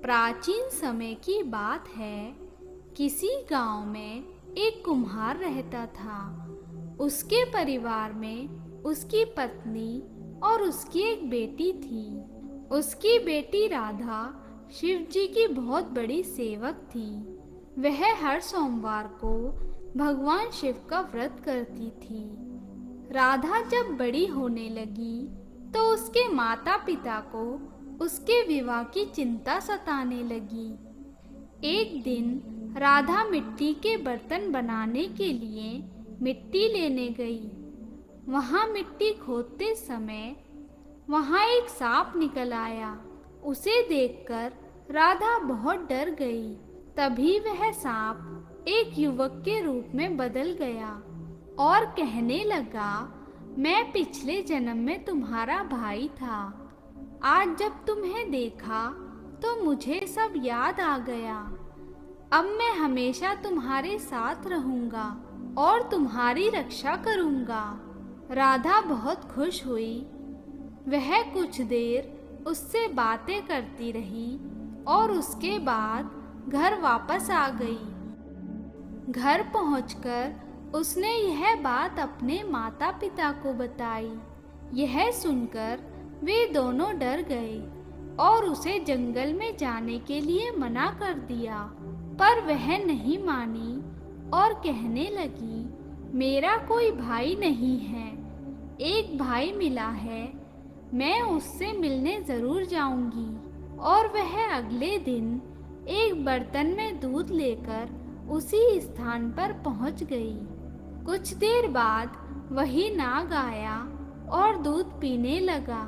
प्राचीन समय की बात है। किसी गांव में एक कुम्हार रहता था। उसके परिवार में उसकी पत्नी और उसकी एक बेटी थी। उसकी बेटी राधा शिव जी की बहुत बड़ी सेवक थी। वह हर सोमवार को भगवान शिव का व्रत करती थी। राधा जब बड़ी होने लगी तो उसके माता पिता को उसके विवाह की चिंता सताने लगी। एक दिन राधा मिट्टी के बर्तन बनाने के लिए मिट्टी लेने गई। वहाँ मिट्टी खोदते समय वहाँ एक सांप निकल आया। उसे देखकर राधा बहुत डर गई। तभी वह सांप एक युवक के रूप में बदल गया और कहने लगा, मैं पिछले जन्म में तुम्हारा भाई था। आज जब तुम्हें देखा तो मुझे सब याद आ गया। अब मैं हमेशा तुम्हारे साथ रहूंगा और तुम्हारी रक्षा करूंगा। राधा बहुत खुश हुई। वह कुछ देर उससे बातें करती रही और उसके बाद घर वापस आ गई। घर पहुंचकर उसने यह बात अपने माता पिता को बताई। यह सुनकर वे दोनों डर गए और उसे जंगल में जाने के लिए मना कर दिया, पर वह नहीं मानी और कहने लगी, मेरा कोई भाई नहीं है। एक भाई मिला है, मैं उससे मिलने जरूर जाऊंगी। और वह अगले दिन एक बर्तन में दूध लेकर उसी स्थान पर पहुंच गई। कुछ देर बाद वही नाग आया और दूध पीने लगा।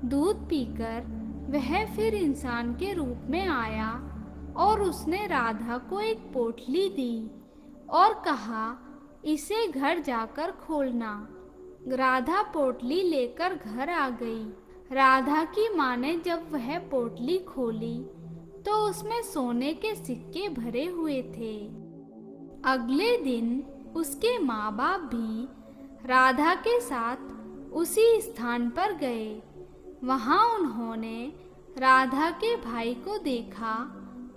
दूध पीकर वह फिर इंसान के रूप में आया और उसने राधा को एक पोटली दी और कहा, इसे घर जाकर खोलना। राधा पोटली लेकर घर आ गई। राधा की माँ ने जब वह पोटली खोली तो उसमें सोने के सिक्के भरे हुए थे। अगले दिन उसके माँ बाप भी राधा के साथ उसी स्थान पर गए। वहाँ उन्होंने राधा के भाई को देखा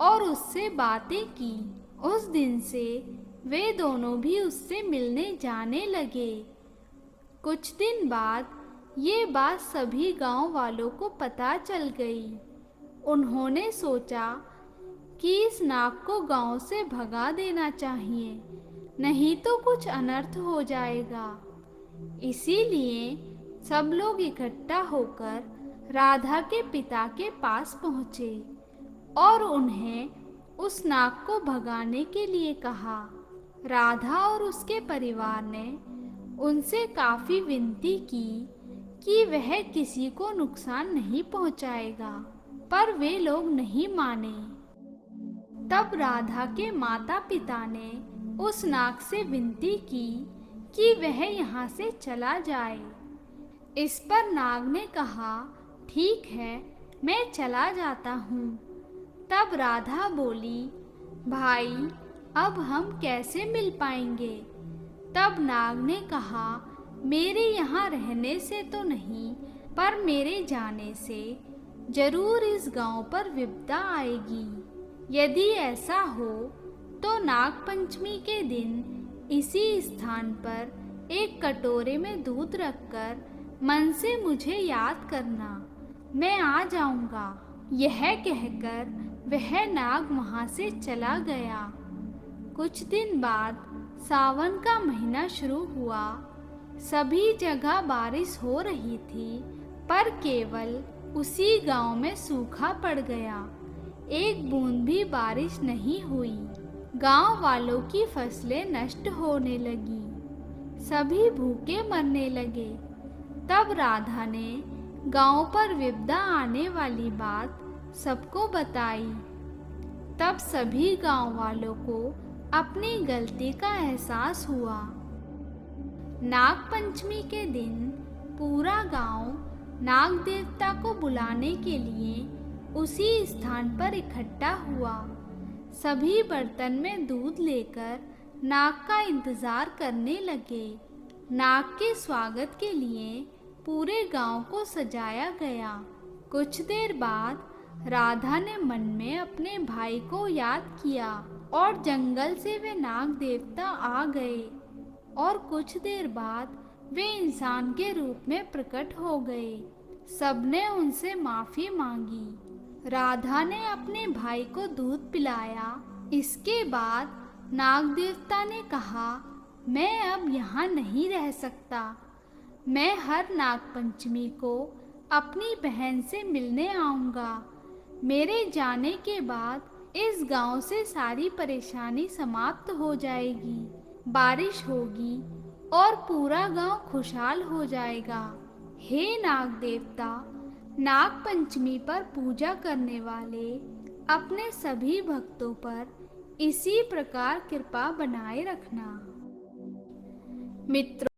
और उससे बातें की। उस दिन से वे दोनों भी उससे मिलने जाने लगे। कुछ दिन बाद ये बात सभी गांव वालों को पता चल गई। उन्होंने सोचा कि इस नाग को गांव से भगा देना चाहिए, नहीं तो कुछ अनर्थ हो जाएगा। इसीलिए सब लोग इकट्ठा होकर राधा के पिता के पास पहुँचे और उन्हें उस नाग को भगाने के लिए कहा। राधा और उसके परिवार ने उनसे काफ़ी विनती की कि वह किसी को नुकसान नहीं पहुंचाएगा, पर वे लोग नहीं माने। तब राधा के माता पिता ने उस नाग से विनती की कि वह यहाँ से चला जाए। इस पर नाग ने कहा, ठीक है, मैं चला जाता हूँ। तब राधा बोली, भाई अब हम कैसे मिल पाएंगे? तब नाग ने कहा, मेरे यहाँ रहने से तो नहीं, पर मेरे जाने से जरूर इस गांव पर विपदा आएगी। यदि ऐसा हो तो नाग पंचमी के दिन इसी स्थान पर एक कटोरे में दूध रखकर मन से मुझे याद करना, मैं आ जाऊंगा। यह कहकर वह नाग वहां से चला गया। कुछ दिन बाद सावन का महीना शुरू हुआ। सभी जगह बारिश हो रही थी, पर केवल उसी गांव में सूखा पड़ गया। एक बूंद भी बारिश नहीं हुई। गांव वालों की फसलें नष्ट होने लगी। सभी भूखे मरने लगे। तब राधा ने गांव पर विपदा आने वाली बात सबको बताई। तब सभी गांव वालों को अपनी गलती का एहसास हुआ। नाग पंचमी के दिन पूरा गांव नाग देवता को बुलाने के लिए उसी स्थान पर इकट्ठा हुआ। सभी बर्तन में दूध लेकर नाग का इंतजार करने लगे। नाग के स्वागत के लिए पूरे गांव को सजाया गया। कुछ देर बाद राधा ने मन में अपने भाई को याद किया और जंगल से वे नाग देवता आ गए और कुछ देर बाद वे इंसान के रूप में प्रकट हो गए। सबने उनसे माफी मांगी। राधा ने अपने भाई को दूध पिलाया। इसके बाद नाग देवता ने कहा, मैं अब यहाँ नहीं रह सकता। मैं हर नागपंचमी को अपनी बहन से मिलने आऊँगा। मेरे जाने के बाद इस गांव से सारी परेशानी समाप्त हो जाएगी, बारिश होगी और पूरा गांव खुशहाल हो जाएगा। हे नाग देवता, नागपंचमी पर पूजा करने वाले अपने सभी भक्तों पर इसी प्रकार कृपा बनाए रखना। मित्रों,